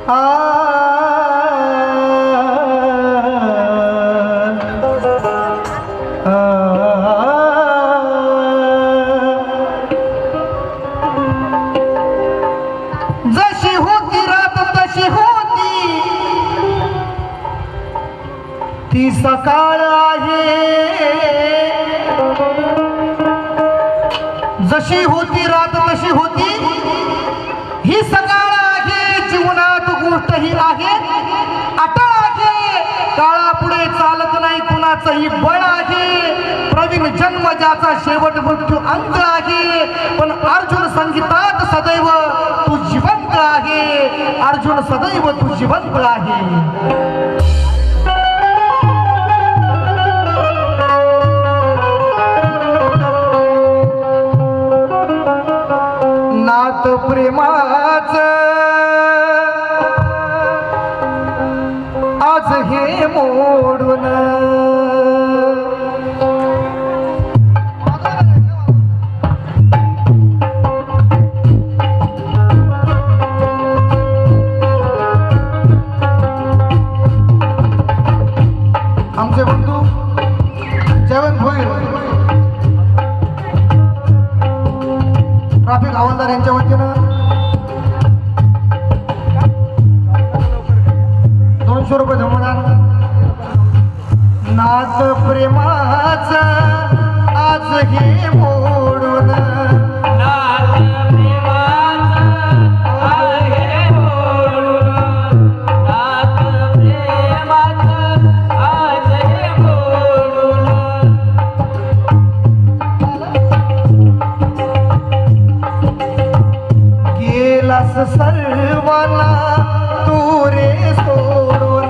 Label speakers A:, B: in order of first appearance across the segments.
A: जशी होती रात तशी होती ती सकाळ आहे जशी होती रात तशी होती ही सकाळ आहे जीवनात गोष्ट ही आहे अटळ आहे काळापुढे चालत नाही कुणाचंही बळ आहे प्रवीण जन्म ज्याचा शेवट मृत्यू अंत आहे पण अर्जुन संगीतात सदैव तू जिवंत आहे अर्जुन सदैव तू जिवंत आहे नात प्रेमाचं आज हे मोडून आमचे बंधू जेवण होईल ट्रॅफिक हवालदार यांच्या वतीनं 200 रुपये जमवणार नात प्रेमाचं आज हे मोडून सर्वांना तू रे सोडून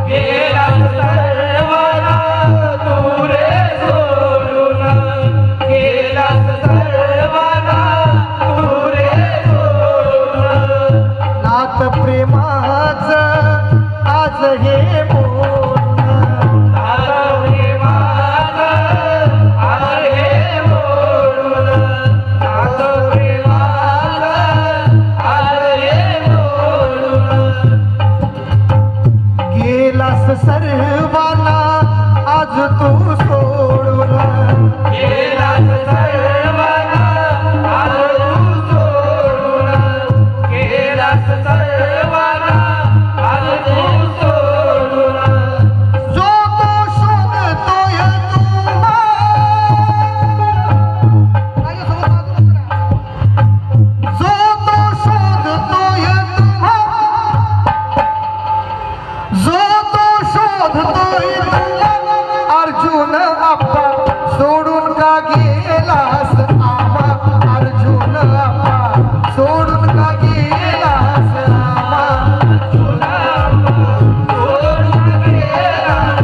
B: गेला सर्वांना तू रे सोडून गेला सर्वांना तू रे सोडून
A: नात प्रेमाचं आज हे सर्वांना आज तू सोडून
B: गेला सर्वांना आज तू सोडून गेला सर्वांना आज तू सोडून
A: जो तो शोधतोय तुम्हा जो तो शोधतोय तुम्हा जो अर्जुन आप्पा सोडून का गेलास आम्हा अर्जुन आप्पा सोडून का गेलास आम्हा
B: सोडून गेलास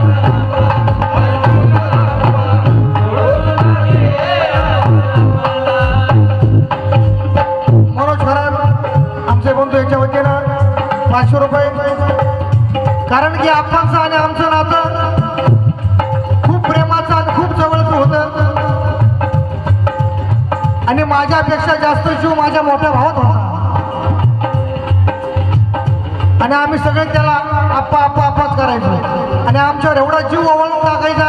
A: मनोज खरात आमचे बंधू याच्या वतीनं 500 रुपये कारण की आप्पांचं आणि आमचं नातं खूप प्रेमाचं आणि खूप जवळचं होतं आणि माझ्यापेक्षा जास्त जीव माझ्या मोठ्या भावात होता आणि आम्ही सगळे त्याला आप्पा आप्पा आप्पाच करायचो आणि आमच्यावर एवढा जीव ओवाळून टाकायचा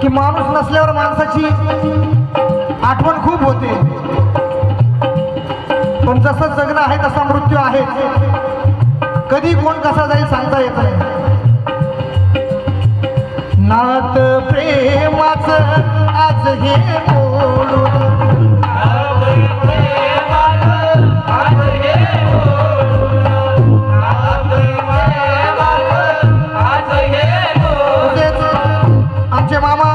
A: की माणूस नसल्यावर माणसाची आठवण खूप होते पण जसं जगणं आहे तसा मृत्यू आहे कधी कोण कसा जाईल सांगता येत नाही नात प्रेमाचं आज हे मोडून आमचे मामा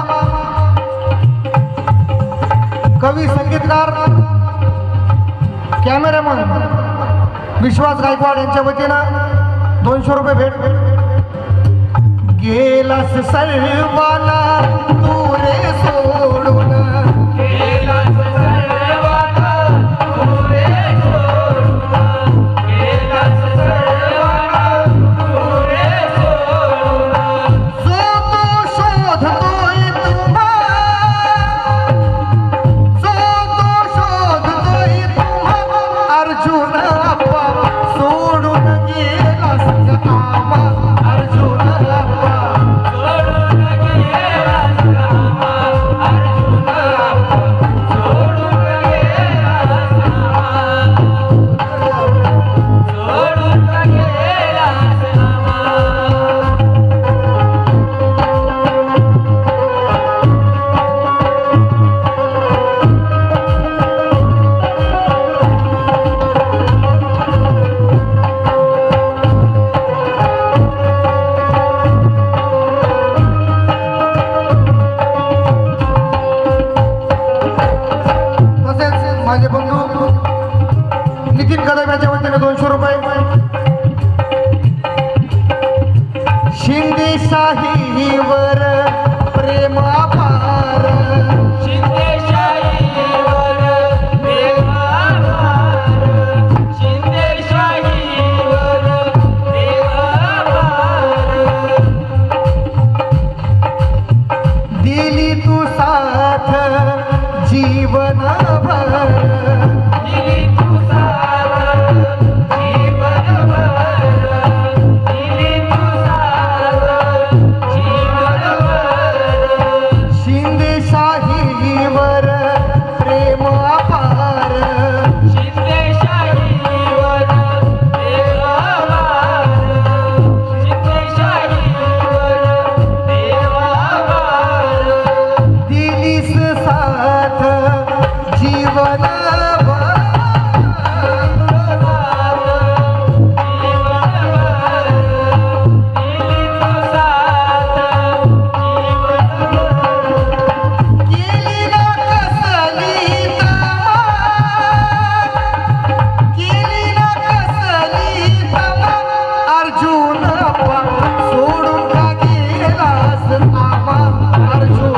A: कवी संगीतकार कॅमेरामन विश्वास गायकवाड यांच्या वतीनं 200 रुपये भेट गेलास सर्वांना तू रे सोडून
B: गेलास सर्वांना तू रे सोडून गेलास सर्वांना तू रे सोडून
A: जो तो शोधतोय तुम्हा जो तो शोध शिंदेशाहीवर प्रेम अपार
B: शिंदेशाहीवर प्रेम अपार शिंदेशाहीवर प्रेम अपार
A: दिली तू साथ जीवनभर
B: दिली तू साथ जीवनभर दिली तू साथ जीवनभर
A: शिंदेशाहीवर प्रेम अपार
B: शिंदेशाहीवर प्रेम अपार शिंदेशाहीवर प्रेम अपार
A: दिलीस साथ जीवनभर केली ना कसली केली ना कसली अर्जुन सोडून का गेलास आमा अर्जुन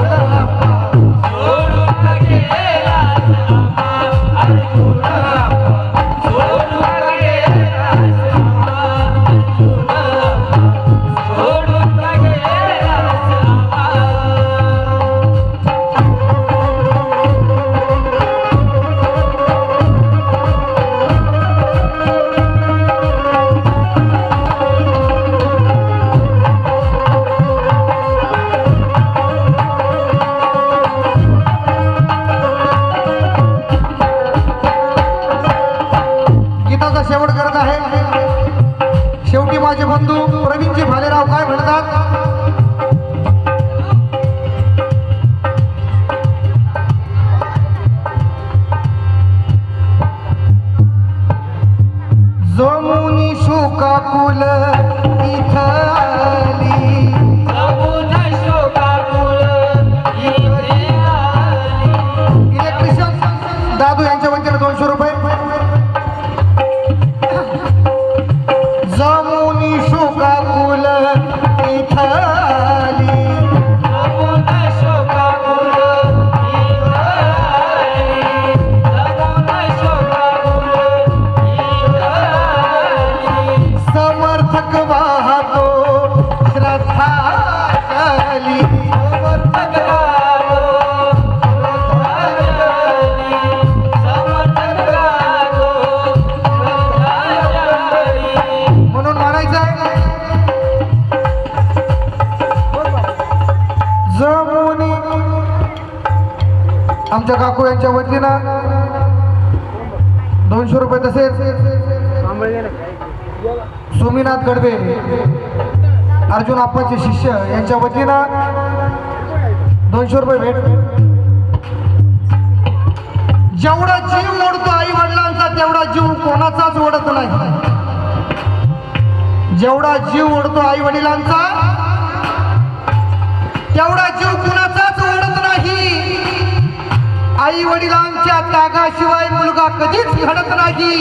A: गीताचा शेवट करत आहे शेवटी माझे बंधू प्रवीणजी भालेराव काय म्हणतात जमुनी शोकाकुल इथं आली इलेक्ट्रिशियन दादू यांच्या वतीने 200 रुपये जमुनी शोकाकुल इथं आली समर्थक वाहतो श्रद्धा आली म्हणून म्हणायचं आहे जमुनी आमच्या काकू यांच्या वतीनं 200 रुपये तसेच सोमीनाथ गडबे अर्जुन आप्पाचे शिष्य यांच्या वतीनं 200 रुपये भेट जेवढा जीव ओढतो आई वडिलांचा तेवढा जीव कोणाचाच ओढत नाही जेवढा जीव ओढतो आई वडिलांचा तेवढा जीव कुणाचाच ओढत नाही आई वडिलांच्या त्यागाशिवाय मुलगा कधीच घडत नाही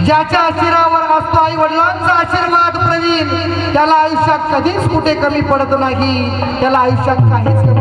A: ज्याच्या शिरावर असतो आई वडिलांचा आशीर्वाद प्रवीण त्याला आयुष्यात कधीच कुठे कमी पडत नाही त्याला आयुष्यात काहीच